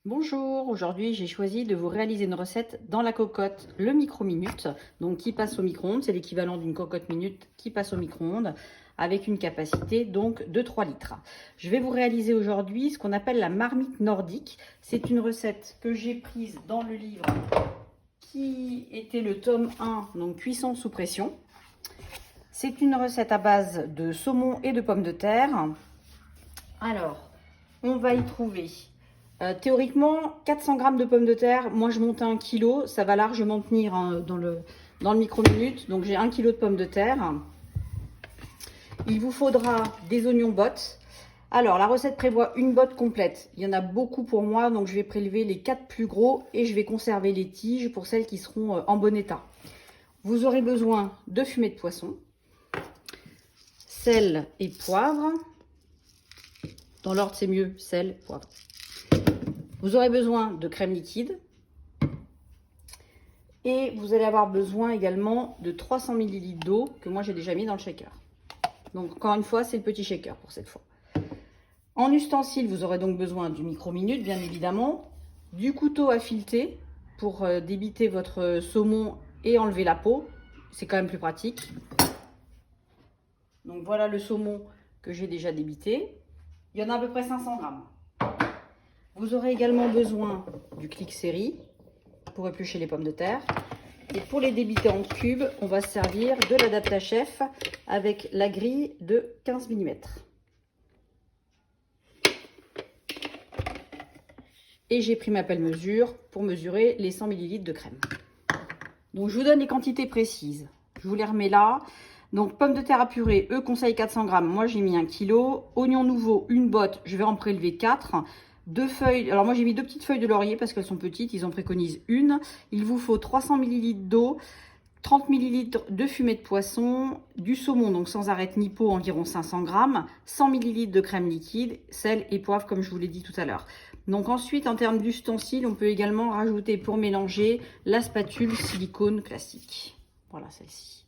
Bonjour, aujourd'hui j'ai choisi de vous réaliser une recette dans la cocotte, le micro-minute, donc qui passe au micro-ondes, c'est l'équivalent d'une cocotte minute qui passe au micro-ondes, avec une capacité donc de 3 litres. Je vais vous réaliser aujourd'hui ce qu'on appelle la marmite nordique. C'est une recette que j'ai prise dans le livre qui était le tome 1, donc cuisson sous pression. C'est une recette à base de saumon et de pommes de terre. Alors, on va y trouver théoriquement 400 g de pommes de terre. Moi, je monte à 1 kg. Ça va largement tenir dans le micro-minute. Donc, j'ai 1 kg de pommes de terre. Il vous faudra des oignons bottes. Alors, la recette prévoit une botte complète. Il y en a beaucoup pour moi, donc je vais prélever les 4 plus gros et je vais conserver les tiges pour celles qui seront en bon état. Vous aurez besoin de fumée de poisson, sel et poivre. Dans l'ordre, c'est mieux, sel, poivre. Vous aurez besoin de crème liquide. Et vous allez avoir besoin également de 300 ml d'eau que moi j'ai déjà mis dans le shaker. Donc encore une fois, c'est le petit shaker pour cette fois. En ustensile, vous aurez donc besoin du micro-minute, bien évidemment, du couteau à fileter pour débiter votre saumon et enlever la peau. C'est quand même plus pratique. Donc voilà le saumon que j'ai déjà débité. Il y en a à peu près 500 g. Vous aurez également besoin du clic série pour éplucher les pommes de terre. Et pour les débiter en cubes, on va se servir de l'adapta-chef avec la grille de 15 mm. Et j'ai pris ma pelle mesure pour mesurer les 100 ml de crème. Donc je vous donne les quantités précises. Je vous les remets là. Donc pommes de terre à purée, eux conseillent 400 g. Moi j'ai mis 1 kg. Oignons nouveaux, une botte, je vais en prélever 4. 2 feuilles, alors moi j'ai mis 2 petites feuilles de laurier parce qu'elles sont petites, ils en préconisent une. Il vous faut 300 ml d'eau, 30 ml de fumée de poisson, du saumon, donc sans arête ni peau, environ 500 g, 100 ml de crème liquide, sel et poivre comme je vous l'ai dit tout à l'heure. Donc ensuite, en termes d'ustensiles, on peut également rajouter pour mélanger la spatule silicone classique. Voilà celle-ci.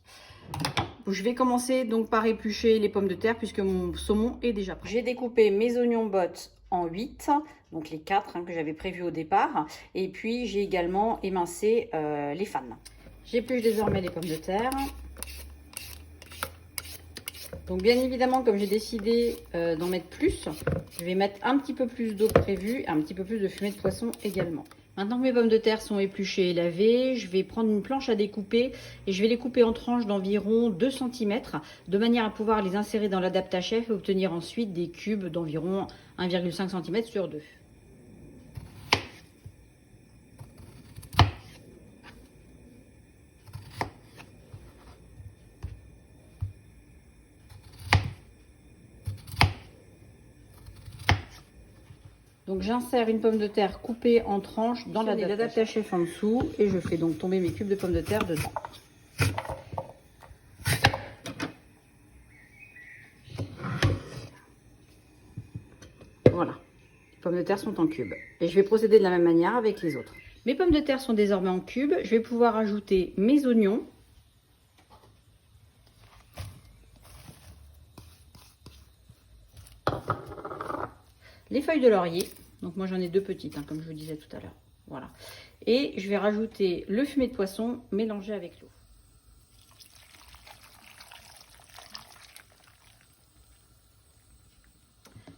Je vais commencer donc par éplucher les pommes de terre puisque mon saumon est déjà prêt. J'ai découpé mes oignons bottes en 8, donc les 4 que j'avais prévus au départ. Et puis j'ai également émincé les fans. J'épluche désormais les pommes de terre. Donc bien évidemment, comme j'ai décidé d'en mettre plus, je vais mettre un petit peu plus d'eau que prévu, un petit peu plus de fumée de poisson également. Maintenant que mes pommes de terre sont épluchées et lavées, je vais prendre une planche à découper et je vais les couper en tranches d'environ 2 cm de manière à pouvoir les insérer dans l'adapta-chef et obtenir ensuite des cubes d'environ 1,5 cm sur 2. Donc j'insère une pomme de terre coupée en tranches dans l'adapta-chef en dessous et je fais donc tomber mes cubes de pommes de terre dedans. Voilà, les pommes de terre sont en cubes et je vais procéder de la même manière avec les autres. Mes pommes de terre sont désormais en cubes, je vais pouvoir ajouter mes oignons. Les feuilles de laurier, donc moi j'en ai 2 petites, comme je vous disais tout à l'heure. Voilà. Et je vais rajouter le fumet de poisson mélangé avec l'eau.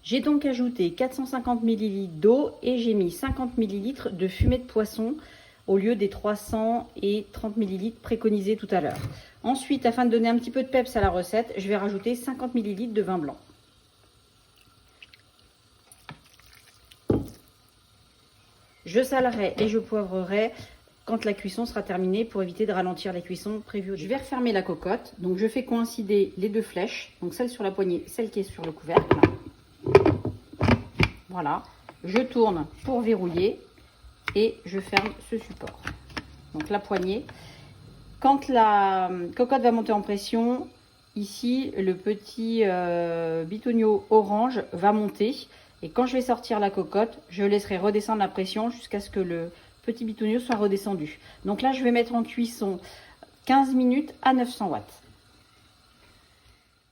J'ai donc ajouté 450 ml d'eau et j'ai mis 50 ml de fumée de poisson au lieu des 330 ml préconisés tout à l'heure. Ensuite, afin de donner un petit peu de peps à la recette, je vais rajouter 50 ml de vin blanc. Je salerai et je poivrerai quand la cuisson sera terminée pour éviter de ralentir la cuisson prévue. Je vais refermer la cocotte. Donc je fais coïncider les 2 flèches, donc celle sur la poignée, celle qui est sur le couvercle. Voilà. Je tourne pour verrouiller et je ferme ce support. Donc la poignée. Quand la cocotte va monter en pression, ici le petit bitonio orange va monter. Et quand je vais sortir la cocotte, je laisserai redescendre la pression jusqu'à ce que le petit bitonio soit redescendu. Donc là, je vais mettre en cuisson 15 minutes à 900 watts.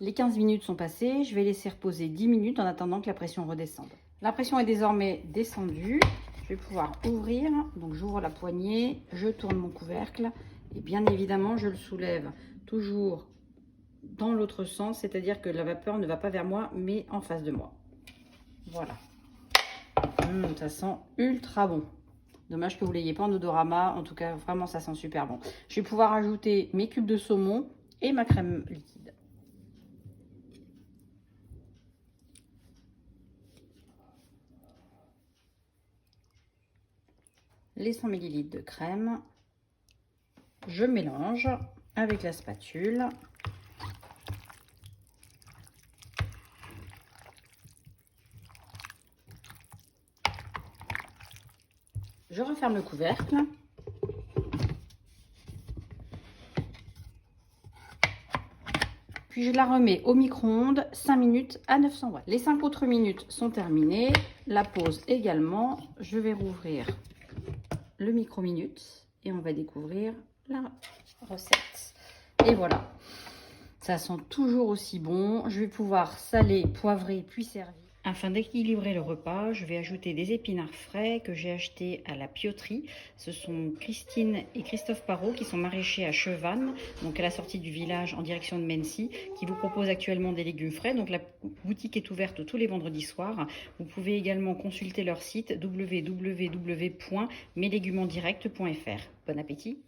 Les 15 minutes sont passées, je vais laisser reposer 10 minutes en attendant que la pression redescende. La pression est désormais descendue. Je je vais pouvoir ouvrir. Donc j'ouvre la poignée, je tourne mon couvercle et bien évidemment je le soulève toujours dans l'autre sens, c'est-à-dire que la vapeur ne va pas vers moi mais en face de moi. Voilà. Ça sent ultra bon. Dommage que vous ne l'ayez pas en odorama. En tout cas, vraiment, ça sent super bon. Je vais pouvoir ajouter mes cubes de saumon et ma crème liquide. Les 100 ml de crème. Je mélange avec la spatule. Je referme le couvercle. Puis je la remets au micro-ondes 5 minutes à 900 watts. Les 5 autres minutes sont terminées. La pause également. Je vais rouvrir le micro-minute et on va découvrir la recette. Et voilà. Ça sent toujours aussi bon. Je vais pouvoir saler, poivrer puis servir. Afin d'équilibrer le repas, je vais ajouter des épinards frais que j'ai achetés à la Pioterie. Ce sont Christine et Christophe Parot qui sont maraîchers à Chevannes, donc à la sortie du village en direction de Mency, qui vous proposent actuellement des légumes frais. Donc la boutique est ouverte tous les vendredis soirs. Vous pouvez également consulter leur site www.meslegumentsdirects.fr. Bon appétit!